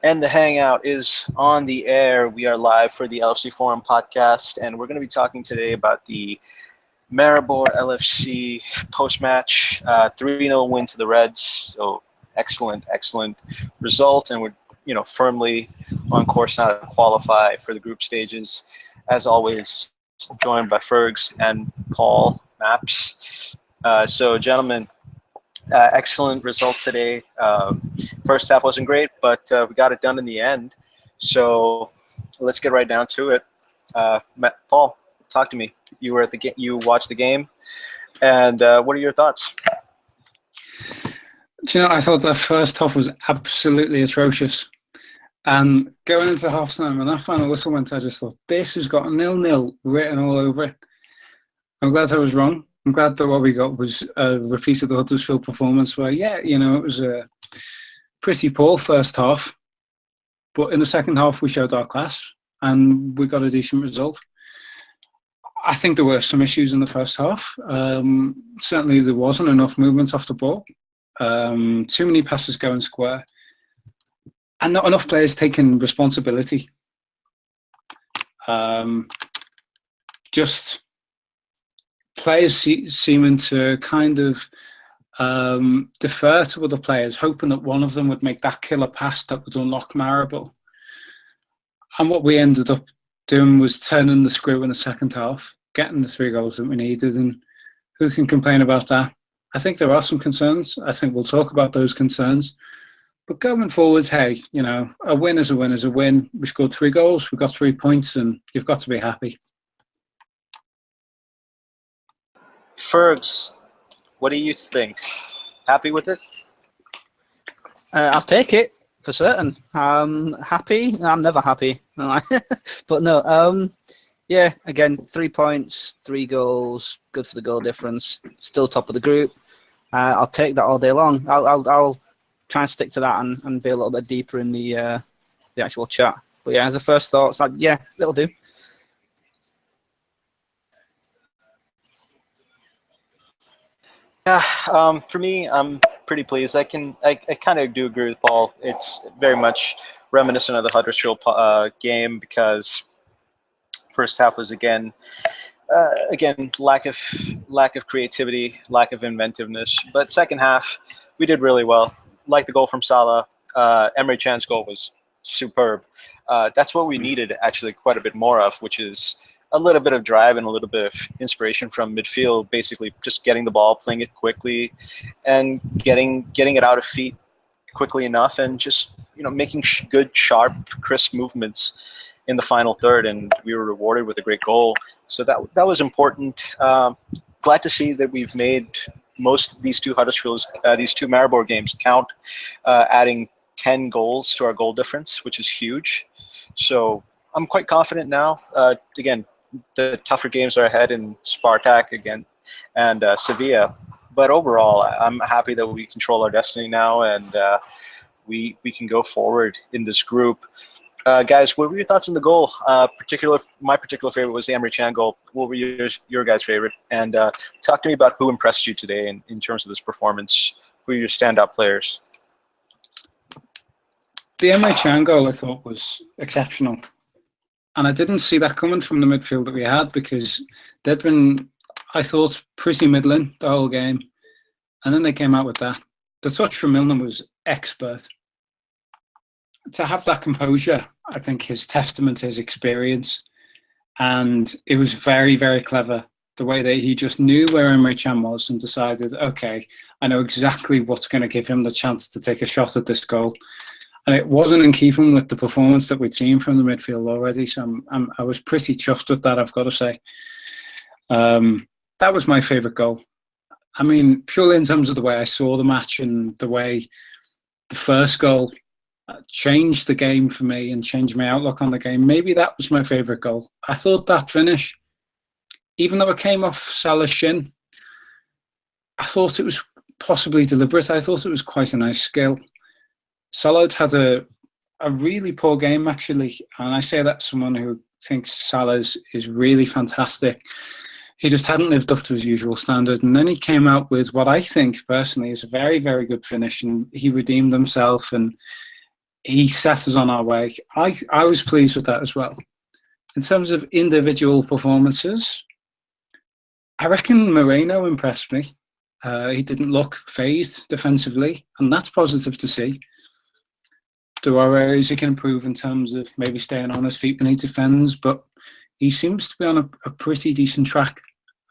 And the Hangout is on the air. We are live for the LFC Forum podcast, and we're going to be talking today about the Maribor LFC post-match 3-0 win to the Reds. So excellent result, and we're firmly on course now to qualify for the group stages. As always, joined by Fergs and Paul Maps. So, gentlemen, excellent result today. First half wasn't great, but we got it done in the end. So let's get right down to it. Paul, talk to me. You were at the game. You watched the game, and what are your thoughts? Do you know, I thought the first half was absolutely atrocious. And going into half-time, when that final whistle went, I just thought, this has got a 0-0 written all over it. I'm glad I was wrong. I'm glad that what we got was a repeat of the Huddersfield performance where, it was a pretty poor first half. But in the second half, we showed our class and we got a decent result. I think there were some issues in the first half. Certainly there wasn't enough movement off the ball. Too many passes going square. And not enough players taking responsibility. Just players seeming to kind of defer to other players, hoping that one of them would make that killer pass that would unlock Maribor. And what we ended up doing was turning the screw in the second half, getting the 3 goals that we needed. And who can complain about that? I think there are some concerns. I think we'll talk about those concerns. But going forward, hey, a win is a win is a win. We scored 3 goals, we got 3 points, and you've got to be happy. Fergs, what do you think? Happy with it? I'll take it for certain. Happy? I'm never happy. But no, again, 3 points, 3 goals, good for the goal difference. Still top of the group. I'll take that all day long. I'll try and stick to that and be a little bit deeper in the actual chat. But yeah, as a first thoughts, it'll do. Yeah, for me, I'm pretty pleased. I kind of do agree with Paul. It's very much reminiscent of the Huddersfield game because first half was again lack of creativity, lack of inventiveness. But second half, we did really well. Like the goal from Salah, Emre Can's goal was superb. That's what we needed actually quite a bit more of, which is a little bit of drive and a little bit of inspiration from midfield, basically just getting the ball, playing it quickly, and getting it out of feet quickly enough, and just making good, sharp, crisp movements in the final third. And we were rewarded with a great goal. So that was important. Glad to see that we've made most of these two Maribor games count, adding 10 goals to our goal difference, which is huge. So I'm quite confident now. Again, the tougher games are ahead in Spartak again and Sevilla. But overall, I'm happy that we control our destiny now, and we can go forward in this group. Guys, what were your thoughts on the goal? My particular favorite was the Emre Can goal. What were your guys' favorite? And talk to me about who impressed you today in terms of this performance. Who are your standout players? The Emre Can goal I thought was exceptional. And I didn't see that coming from the midfield that we had, because they'd been, I thought, pretty middling the whole game. And then they came out with that. The touch from Milner was expert. To have that composure, I think, is testament to his experience. And it was very, very clever, the way that he just knew where Emre Can was and decided, okay, I know exactly what's going to give him the chance to take a shot at this goal. And it wasn't in keeping with the performance that we'd seen from the midfield already. So I was pretty chuffed with that, I've got to say. That was my favourite goal. I mean, purely in terms of the way I saw the match and the way the first goal changed the game for me and changed my outlook on the game. Maybe that was my favourite goal. I thought that finish, even though it came off Salah's shin, I thought it was possibly deliberate. I thought it was quite a nice skill. Salah had a really poor game, actually. And I say that as someone who thinks Salah is really fantastic. He just hadn't lived up to his usual standard. And then he came out with what I think, personally, is a very, very good finish. And he redeemed himself. And he set us on our way. I was pleased with that as well. In terms of individual performances, I reckon Moreno impressed me. He didn't look phased defensively, and that's positive to see. There are areas he can improve in terms of maybe staying on his feet when he defends, but he seems to be on a pretty decent track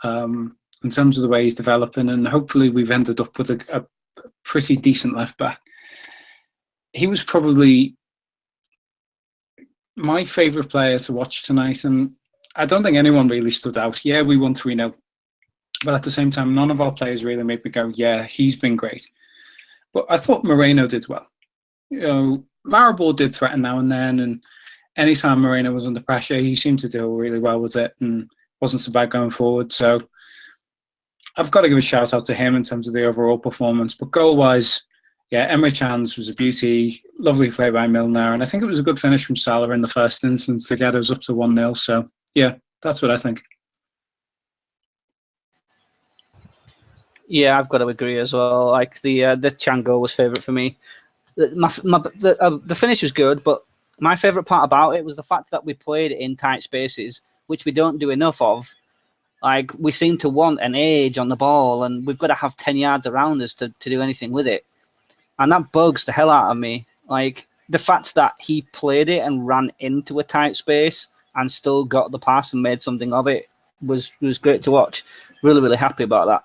in terms of the way he's developing, and hopefully we've ended up with a pretty decent left back. He was probably my favourite player to watch tonight, and I don't think anyone really stood out. Yeah, we won 3-0, but at the same time, none of our players really made me go, yeah, he's been great. But I thought Moreno did well. You know, Maribor did threaten now and then, and anytime Moreno was under pressure, he seemed to deal really well with it and wasn't so bad going forward. So I've got to give a shout out to him in terms of the overall performance. But goal-wise, yeah, Emre Can's was a beauty. Lovely play by Milner. And I think it was a good finish from Salah in the first instance to get us up to 1-0. So, yeah, that's what I think. Yeah, I've got to agree as well. Like the Chan goal was favourite for me. The finish was good, but my favourite part about it was the fact that we played it in tight spaces, which we don't do enough of. Like, we seem to want an age on the ball, and we've got to have 10 yards around us to do anything with it. And that bugs the hell out of me. Like, the fact that he played it and ran into a tight space and still got the pass and made something of it was great to watch. Really, really happy about that.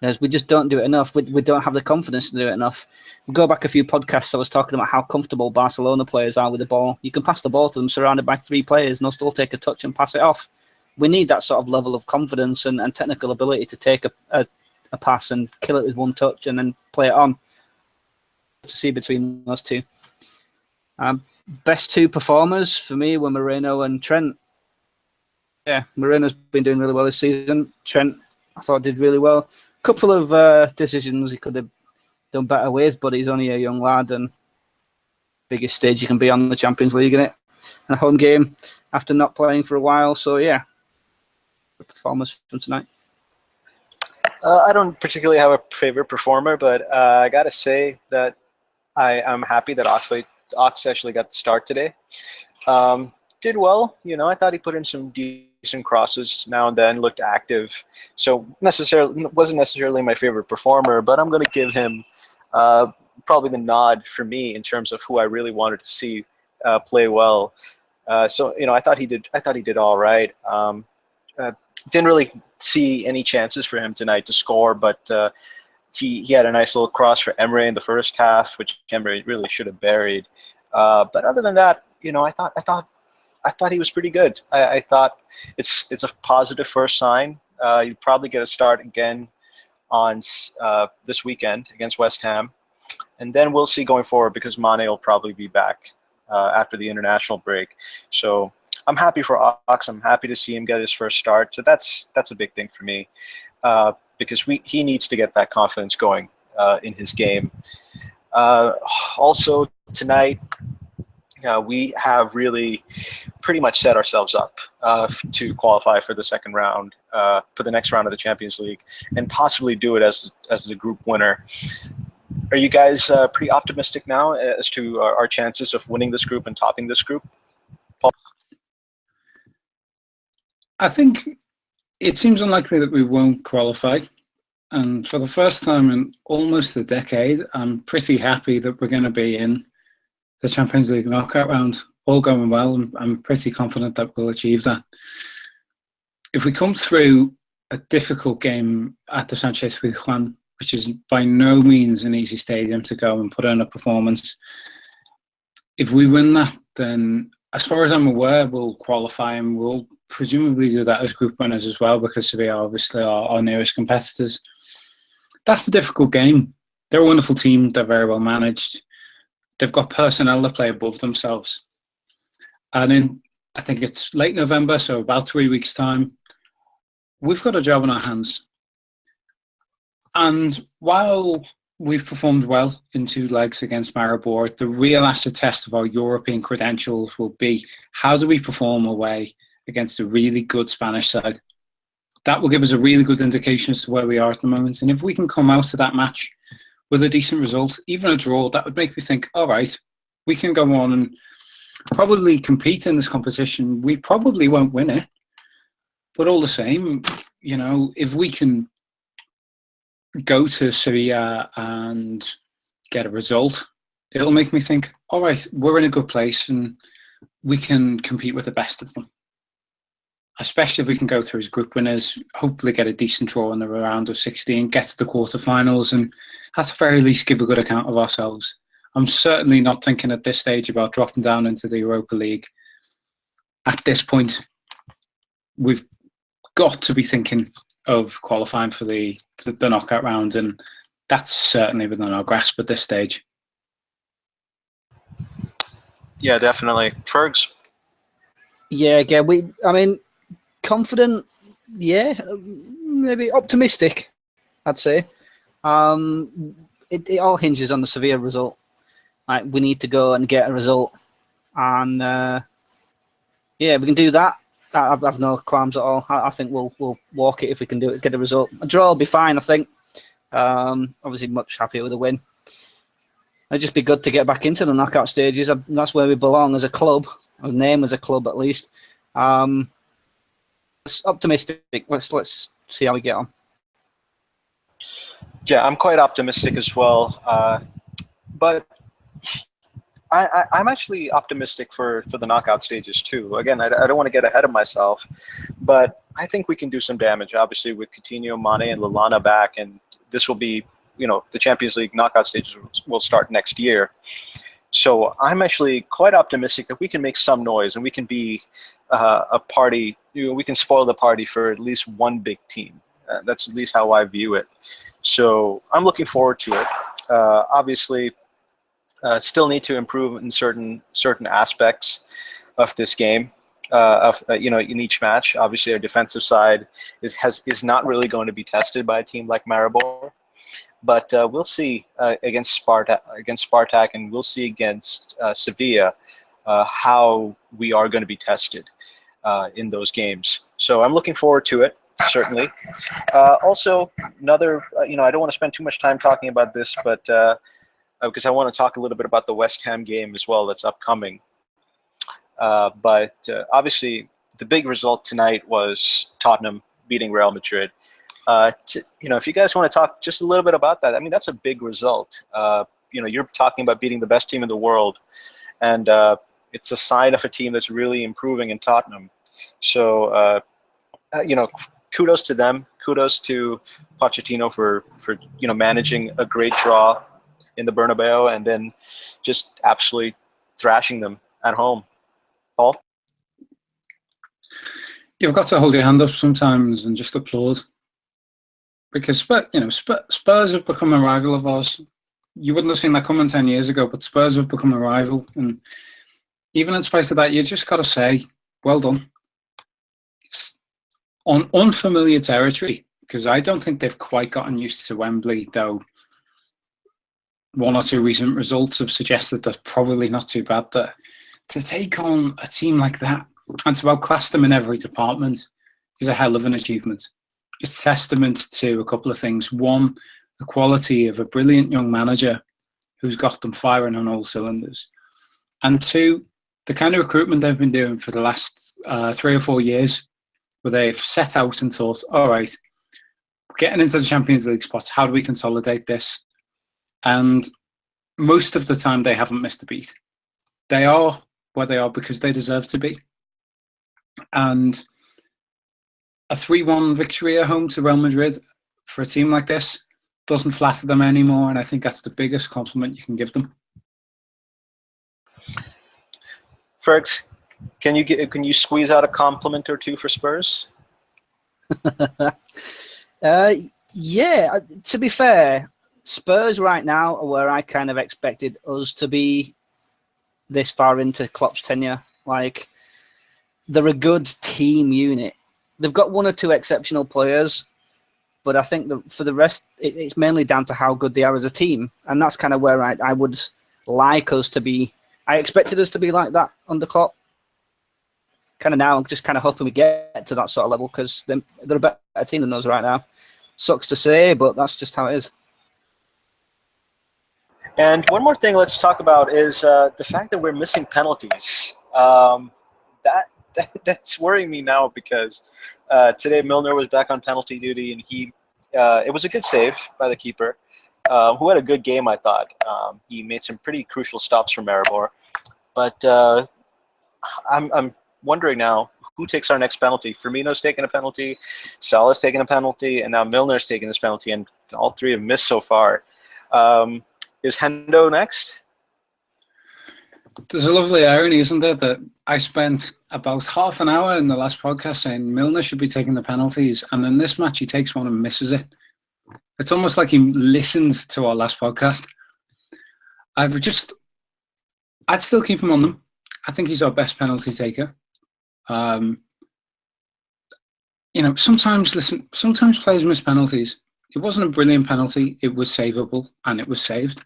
Because we just don't do it enough. We don't have the confidence to do it enough. We go back a few podcasts, I was talking about how comfortable Barcelona players are with the ball. You can pass the ball to them surrounded by 3 players and they'll still take a touch and pass it off. We need that sort of level of confidence and technical ability to take a pass and kill it with 1 touch and then play it on. To see between those two. Best 2 performers for me were Moreno and Trent. Yeah, Moreno's been doing really well this season. Trent, I thought, did really well. Couple of decisions he could have done better with, but he's only a young lad, and biggest stage you can be on the Champions League, innit? And a home game after not playing for a while. So yeah, the performance from tonight. I don't particularly have a favorite performer, but I gotta say that I'm happy that Ox actually got the start today. Did well, you know. I thought he put in some decent crosses now and then, looked active. So wasn't necessarily my favorite performer, but I'm going to give him probably the nod for me in terms of who I really wanted to see play well. So you know, I thought he did all right. Didn't really see any chances for him tonight to score, but he had a nice little cross for Emre in the first half, which Emre really should have buried. But other than that, you know, I thought he was pretty good. I thought it's a positive first sign. You'll probably get a start again on this weekend against West Ham, and then we'll see going forward because Mane will probably be back after the international break. So I'm happy for Ox. I'm happy to see him get his first start. So that's a big thing for me. Because he needs to get that confidence going in his game. Also, tonight, we have really pretty much set ourselves up to qualify for the second round, for the next round of the Champions League, and possibly do it as the group winner. Are you guys pretty optimistic now as to our chances of winning this group and topping this group? Paul? I think it seems unlikely that we won't qualify. And for the first time in almost a decade, I'm pretty happy that we're going to be in the Champions League knockout round. All going well, and I'm pretty confident that we'll achieve that. If we come through a difficult game at the Sánchez-Pizjuán, which is by no means an easy stadium to go and put in a performance, if we win that, then as far as I'm aware, we'll qualify, and we'll presumably do that as group winners as well, because Sevilla are obviously our nearest competitors. That's a difficult game. They're a wonderful team. They're very well managed. They've got personnel that play above themselves. And I think it's late November, so about 3 weeks' time, we've got a job on our hands. And while we've performed well in 2 legs against Maribor, the real acid test of our European credentials will be, how do we perform away against a really good Spanish side? That will give us a really good indication as to where we are at the moment. And if we can come out of that match with a decent result, even a draw, that would make me think, all right, we can go on and probably compete in this competition. We probably won't win it, but all the same, you know, if we can go to Sevilla and get a result, it'll make me think, all right, we're in a good place and we can compete with the best of them. Especially if we can go through as group winners, hopefully get a decent draw in the round of 16, get to the quarterfinals, and at the very least give a good account of ourselves. I'm certainly not thinking at this stage about dropping down into the Europa League. At this point, we've got to be thinking of qualifying for the knockout round, and that's certainly within our grasp at this stage. Yeah, definitely. Fergs? Yeah, again, I mean, confident, yeah, maybe optimistic, I'd say. It all hinges on the Sevilla result. Like, we need to go and get a result, and yeah, we can do that. I've no qualms at all. I think we'll walk it if we can do it, get a result. A draw will be fine, I think. Obviously, much happier with a win. It'd just be good to get back into the knockout stages. That's where we belong as a club, as name as a club at least. Optimistic. Let's see how we get on. Yeah, I'm quite optimistic as well. But I'm actually optimistic for the knockout stages too. Again, I don't want to get ahead of myself, but I think we can do some damage. Obviously, with Coutinho, Mane, and Lallana back, and this will be, you know, the Champions League knockout stages will start next year. So I'm actually quite optimistic that we can make some noise and we can be a party. You know, we can spoil the party for at least one big team. That's at least how I view it. So I'm looking forward to it. Obviously, still need to improve in certain aspects of this game. You know, in each match, obviously our defensive side is not really going to be tested by a team like Maribor. But we'll see against Spartak, and we'll see against Sevilla how we are going to be tested in those games. So I'm looking forward to it, certainly. Also, another, you know, I don't want to spend too much time talking about this, but because I want to talk a little bit about the West Ham game as well that's upcoming. But obviously, the big result tonight was Tottenham beating Real Madrid. You know, if you guys want to talk just a little bit about that, I mean, that's a big result. You know, you're talking about beating the best team in the world, and it's a sign of a team that's really improving in Tottenham. So, you know, kudos to them. Kudos to Pochettino for you know, managing a great draw in the Bernabeu and then just absolutely thrashing them at home. Paul? You've got to hold your hand up sometimes and just applaud. Because, you know, Spurs have become a rival of ours. You wouldn't have seen that coming 10 years ago, but Spurs have become a rival. And even in spite of that, you just got to say, well done. It's on unfamiliar territory, because I don't think they've quite gotten used to Wembley, though one or two recent results have suggested they're probably not too bad there. To take on a team like that and to outclass them in every department is a hell of an achievement. It's testament to a couple of things. One, the quality of a brilliant young manager who's got them firing on all cylinders. And two, the kind of recruitment they've been doing for the last 3 or 4 years, where they've set out and thought, all right, getting into the Champions League spots, how do we consolidate this? And most of the time they haven't missed a beat. They are where they are because they deserve to be. And a 3-1 victory at home to Real Madrid for a team like this doesn't flatter them anymore, and I think that's the biggest compliment you can give them. Fergs, can you squeeze out a compliment or two for Spurs? Yeah, to be fair, Spurs right now are where I kind of expected us to be this far into Klopp's tenure. Like, they're a good team unit. They've got 1 or 2 exceptional players, but I think for the rest, it's mainly down to how good they are as a team. And that's kind of where I would like us to be. I expected us to be like that under Klopp. Kind of now, I'm just kind of hoping we get to that sort of level because they're a better team than us right now. Sucks to say, but that's just how it is. And one more thing let's talk about is the fact that we're missing penalties. That's worrying me now because today Milner was back on penalty duty, and it was a good save by the keeper, who had a good game, I thought. He made some pretty crucial stops for Maribor. But I'm wondering now, who takes our next penalty? Firmino's taking a penalty, Salah's taking a penalty, and now Milner's taking this penalty, and all three have missed so far. Is Hendo next? There's a lovely irony, isn't there, that I spent about half an hour in the last podcast saying Milner should be taking the penalties, and in this match he takes one and misses it. It's almost like he listened to our last podcast. I'd still keep him on them. I think he's our best penalty taker. Sometimes players miss penalties. It wasn't a brilliant penalty. It was savable, and it was saved.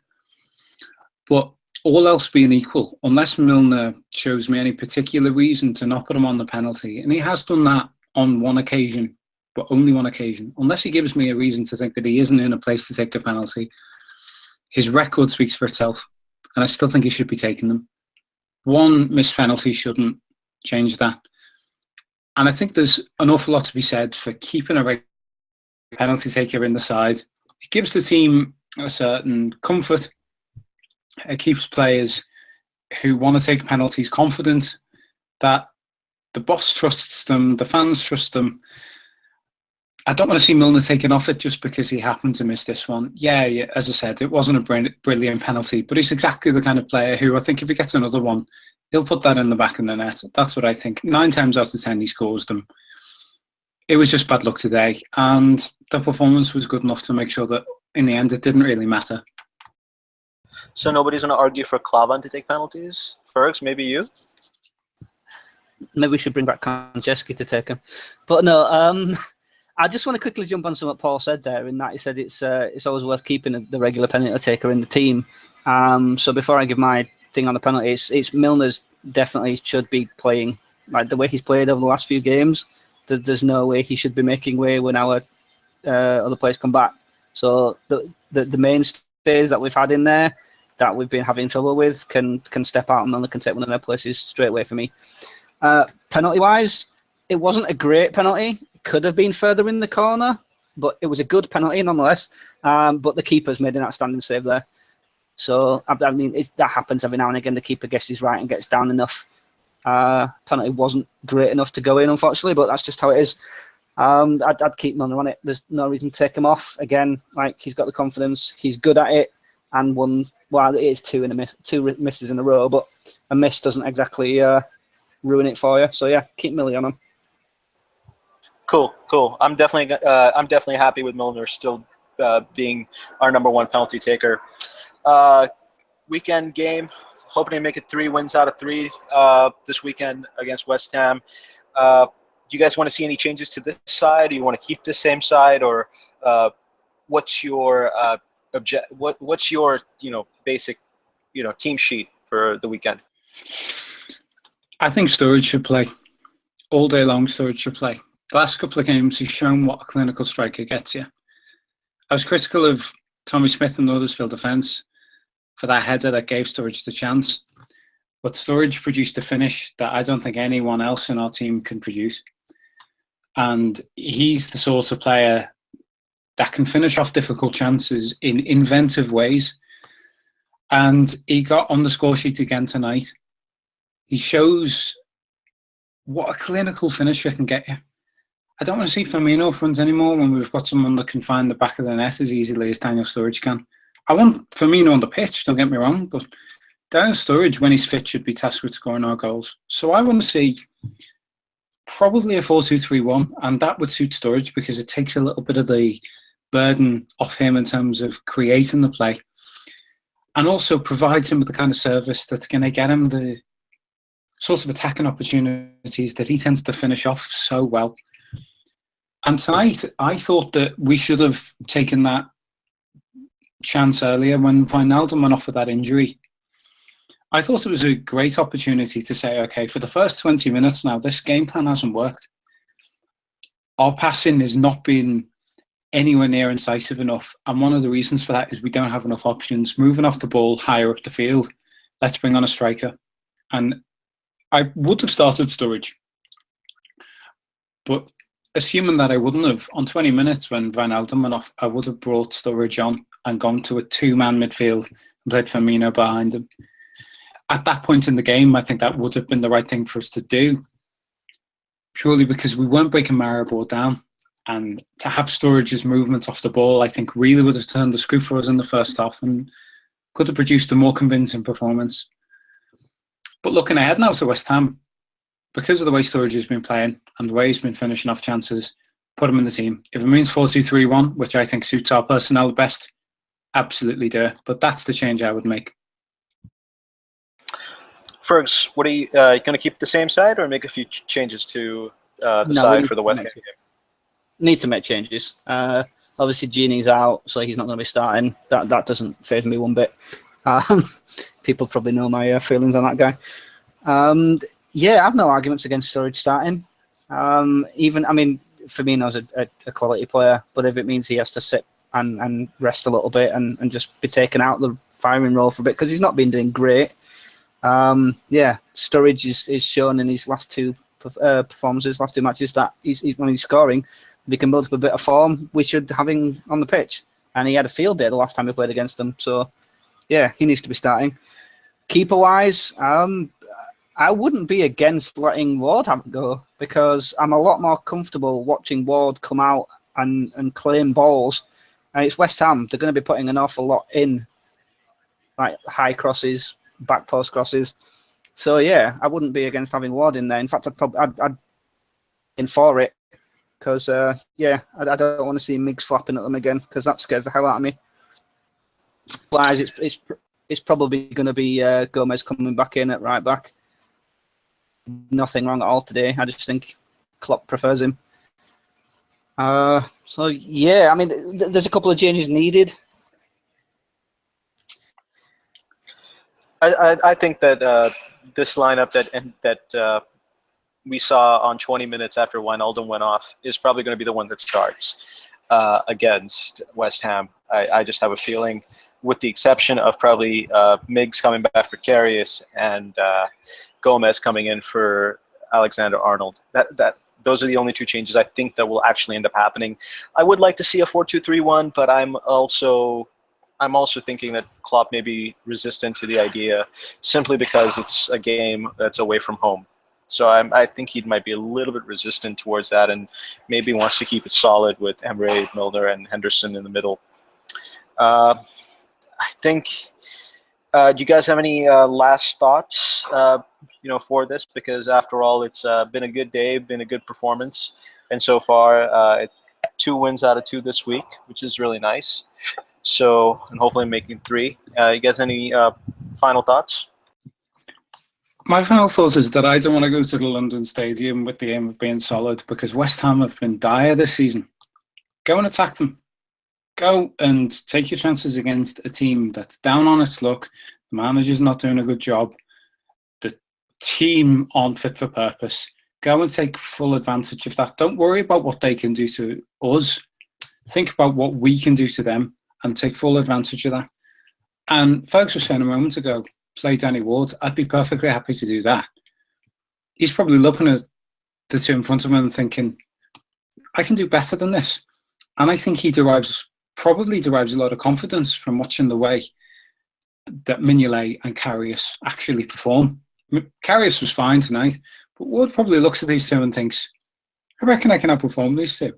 But all else being equal, unless Milner shows me any particular reason to not put him on the penalty, and he has done that on one occasion, but only one occasion, unless he gives me a reason to think that he isn't in a place to take the penalty, his record speaks for itself, and I still think he should be taking them. One missed penalty shouldn't change that. And I think there's an awful lot to be said for keeping a regular penalty taker in the side. It gives the team a certain comfort. It keeps players who want to take penalties confident that the boss trusts them, the fans trust them. I don't want to see Milner taken off it just because he happened to miss this one. Yeah, as I said, it wasn't a brilliant penalty, but he's exactly the kind of player who I think if he gets another one, he'll put that in the back of the net. That's what I think. 9 times out of 10, he scores them. It was just bad luck today, and the performance was good enough to make sure that in the end it didn't really matter. So nobody's going to argue for Klavan to take penalties? Fergs, maybe you? Maybe we should bring back Konchesky to take him. But no, I just want to quickly jump on something Paul said there, in that he said it's always worth keeping the regular penalty taker in the team. So before I give my thing on the penalty, it's Milner's definitely should be playing like the way he's played over the last few games. There's no way he should be making way when our other players come back. So the mainstays that we've had in there that we've been having trouble with can step out, and Milner can take one of their places straight away for me. Penalty wise, it wasn't a great penalty. It could have been further in the corner, but it was a good penalty nonetheless. But the keeper's made an outstanding save there. So I mean, that happens every now and again. The keeper guesses right and gets down enough. Penalty wasn't great enough to go in, unfortunately, but that's just how it is. I'd keep Milner on it. There's no reason to take him off. Again, like, he's got the confidence. He's good at it. And it is two misses in a row, but a miss doesn't exactly ruin it for you. So yeah, keep Millie on him. Cool. I'm definitely happy with Milner still being our number one penalty taker. Weekend game, hoping to make it 3 wins out of 3 this weekend against West Ham. Do you guys want to see any changes to this side? Do you want to keep the same side, or what's your what's your basic team sheet for the weekend? I think Sturridge should play all day long. Sturridge should play. The last couple of games, he's shown what a clinical striker gets you. I was critical of Tommy Smith and the Huddersfield defence for that header that gave Sturridge the chance, but Sturridge produced a finish that I don't think anyone else in our team can produce. And he's the sort of player that can finish off difficult chances in inventive ways. And he got on the score sheet again tonight. He shows what a clinical finisher can get you. I don't want to see Firmino front anymore when we've got someone that can find the back of the net as easily as Daniel Sturridge can. I want Firmino on the pitch, don't get me wrong, but Daniel Sturridge, when he's fit, should be tasked with scoring our goals. So I want to see probably a 4-2-3-1, and that would suit Sturridge because it takes a little bit of the burden off him in terms of creating the play, and also provides him with the kind of service that's going to get him the sorts of attacking opportunities that he tends to finish off so well. And tonight, I thought that we should have taken that chance earlier when Wijnaldum went off with that injury. I thought it was a great opportunity to say, okay, for the first 20 minutes now, this game plan hasn't worked. Our passing has not been anywhere near incisive enough. And one of the reasons for that is we don't have enough options. Moving off the ball higher up the field, let's bring on a striker. And I would have started Sturridge. But assuming that I wouldn't have, on 20 minutes when Wijnaldum went off, I would have brought Sturridge on and gone to a two-man midfield and played Firmino behind him. At that point in the game, I think that would have been the right thing for us to do, purely because we weren't breaking Maribor down. And to have Sturridge's movement off the ball, I think really would have turned the screw for us in the first half and could have produced a more convincing performance. But looking ahead now to West Ham, because of the way Sturridge has been playing and the way he's been finishing off chances, put him in the team. If it means 4-2-3-1, which I think suits our personnel best, absolutely do. But that's the change I would make. Fergs, what are you going to keep the same side or make a few changes to the side for the West Ham game? Need to make changes. Obviously, Gini's out, so he's not going to be starting. That doesn't faze me one bit. People probably know my feelings on that guy. Yeah, I have no arguments against Sturridge starting. Firmino's a quality player, but if it means he has to sit and rest a little bit and just be taken out of the firing role for a bit, because he's not been doing great. Sturridge is shown in his last two performances, last two matches, that when he's scoring, if he can build up a bit of form, we should have him on the pitch. And he had a field day the last time we played against them. So, yeah, he needs to be starting. Keeper-wise, I wouldn't be against letting Ward have a go, because I'm a lot more comfortable watching Ward come out and claim balls. And it's West Ham. They're going to be putting an awful lot in, like high crosses, back post crosses. So, yeah, I wouldn't be against having Ward in there. In fact, I'd in for it, because, I don't want to see Miggs flapping at them again, because that scares the hell out of me. Otherwise, it's probably going to be Gomez coming back in at right back. Nothing wrong at all today. I just think Klopp prefers him. There's a couple of changes needed. I think that this lineup that we saw on 20 minutes after Wijnaldum went off is probably going to be the one that starts against West Ham. I just have a feeling, with the exception of probably Miggs coming back for Karius and Gomez coming in for Alexander-Arnold. Those are the only two changes I think that will actually end up happening. I would like to see a 4-2-3-1, but I'm also thinking that Klopp may be resistant to the idea simply because it's a game that's away from home. So I think he might be a little bit resistant towards that and maybe wants to keep it solid with Emre, Milner, and Henderson in the middle. I think, do you guys have any last thoughts, for this? Because after all, it's been a good day, been a good performance. And so far, 2 wins out of 2 this week, which is really nice. So, and hopefully making 3. You guys any final thoughts? My final thought is that I don't want to go to the London Stadium with the aim of being solid, because West Ham have been dire this season. Go and attack them. Go and take your chances against a team that's down on its luck. The manager's not doing a good job. The team aren't fit for purpose. Go and take full advantage of that. Don't worry about what they can do to us. Think about what we can do to them and take full advantage of that. And Fergs was saying a moment ago, play Danny Ward. I'd be perfectly happy to do that. He's probably looking at the two in front of him and thinking, I can do better than this. And I think he probably derives a lot of confidence from watching the way that Mignolet and Karius actually perform. Karius was fine tonight, but Ward probably looks at these two and thinks, I reckon I can outperform these two.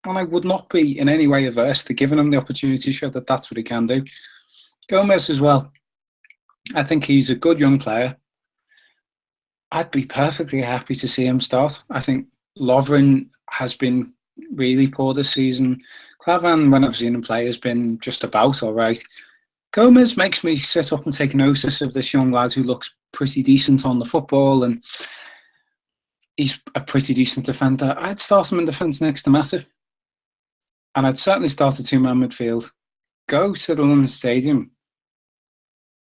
And I would not be in any way averse to giving him the opportunity to show that that's what he can do. Gomez as well. I think he's a good young player. I'd be perfectly happy to see him start. I think Lovren has been really poor this season. Clavan, when I've seen him play, has been just about all right. Gomez makes me sit up and take notice of this young lad who looks pretty decent on the football, and he's a pretty decent defender. I'd start him in defence next to Matip. And I'd certainly start a 2-man midfield. Go to the London Stadium.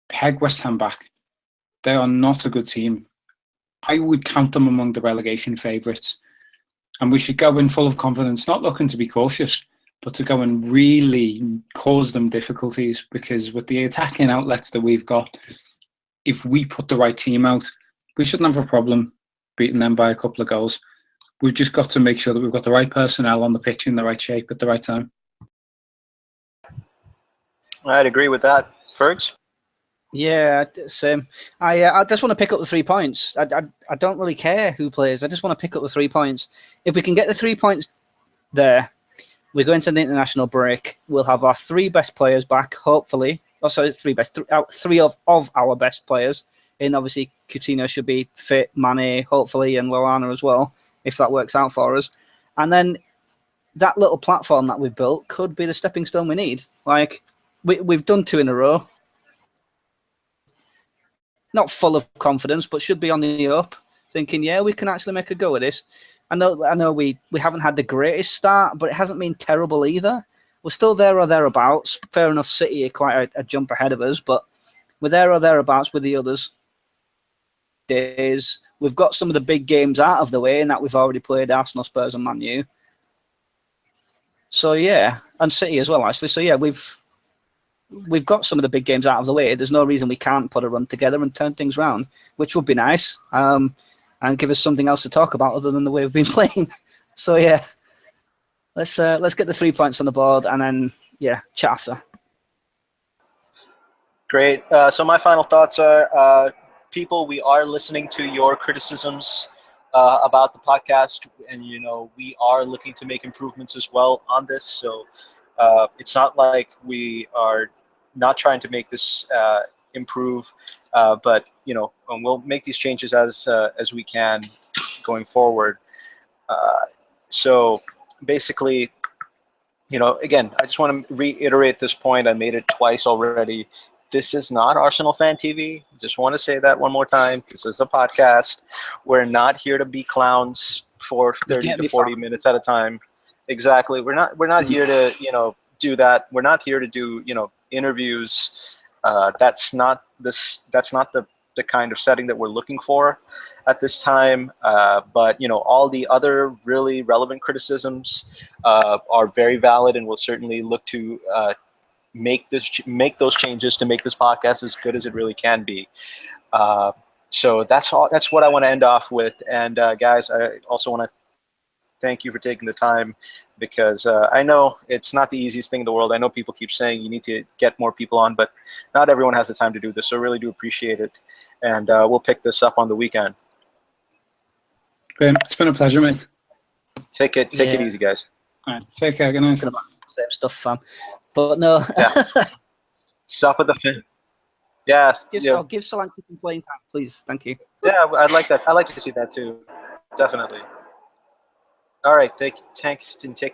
Peg West Ham back. They are not a good team. I would count them among the relegation favourites. And we should go in full of confidence, not looking to be cautious. but to go and really cause them difficulties, because with the attacking outlets that we've got, if we put the right team out, we shouldn't have a problem beating them by a couple of goals. We've just got to make sure that we've got the right personnel on the pitch in the right shape at the right time. I'd agree with that. Fergs? Yeah, same. I just want to pick up the 3 points. I don't really care who plays. I just want to pick up the 3 points. If we can get the 3 points there, we go into the international break. We'll have our 3 best players back, hopefully. Oh, sorry, 3 best. 3 of our best players. And obviously, Coutinho should be fit, Mane, hopefully, and Lallana as well, if that works out for us. And then that little platform that we've built could be the stepping stone we need. Like, we've done 2 in a row. Not full of confidence, but should be on the up, thinking, yeah, we can actually make a go at this. I know we haven't had the greatest start, but it hasn't been terrible either. We're still there or thereabouts. Fair enough, City are quite a jump ahead of us, but we're there or thereabouts with the others. We've got some of the big games out of the way, and that we've already played Arsenal, Spurs, and Man U. So yeah, and City as well, actually. So yeah, we've got some of the big games out of the way. There's no reason we can't put a run together and turn things around, which would be nice, and give us something else to talk about other than the way we've been playing. So yeah, let's get the 3 points on the board and then yeah, chat after. Great. So my final thoughts are, people, we are listening to your criticisms about the podcast, and we are looking to make improvements as well on this. So it's not like we are not trying to make this improve, but we'll make these changes as we can going forward. So basically, again, I just want to reiterate this point. I made it twice already. This is not Arsenal Fan TV. Just want to say that one more time. This is a podcast. We're not here to be clowns for 30 to 40 minutes at a time. Exactly. We're not here to do that. We're not here to do interviews. That's not the kind of setting that we're looking for at this time. But all the other really relevant criticisms are very valid, and we'll certainly look to make those changes to make this podcast as good as it really can be. So that's all. That's what I want to end off with. And guys, I also want to thank you for taking the time, because I know it's not the easiest thing in the world. I know people keep saying you need to get more people on, but not everyone has the time to do this. So I really do appreciate it. And we'll pick this up on the weekend. Great. It's been a pleasure, mate. Take it easy, guys. All right. Take care. Good night. Same stuff, fam. But no. Yeah. Stop with the fin. Yeah. Give Solanke some playing time, please. Thank you. Yeah, I'd like that. I'd like to see that too. Definitely. All right. Thanks and take care.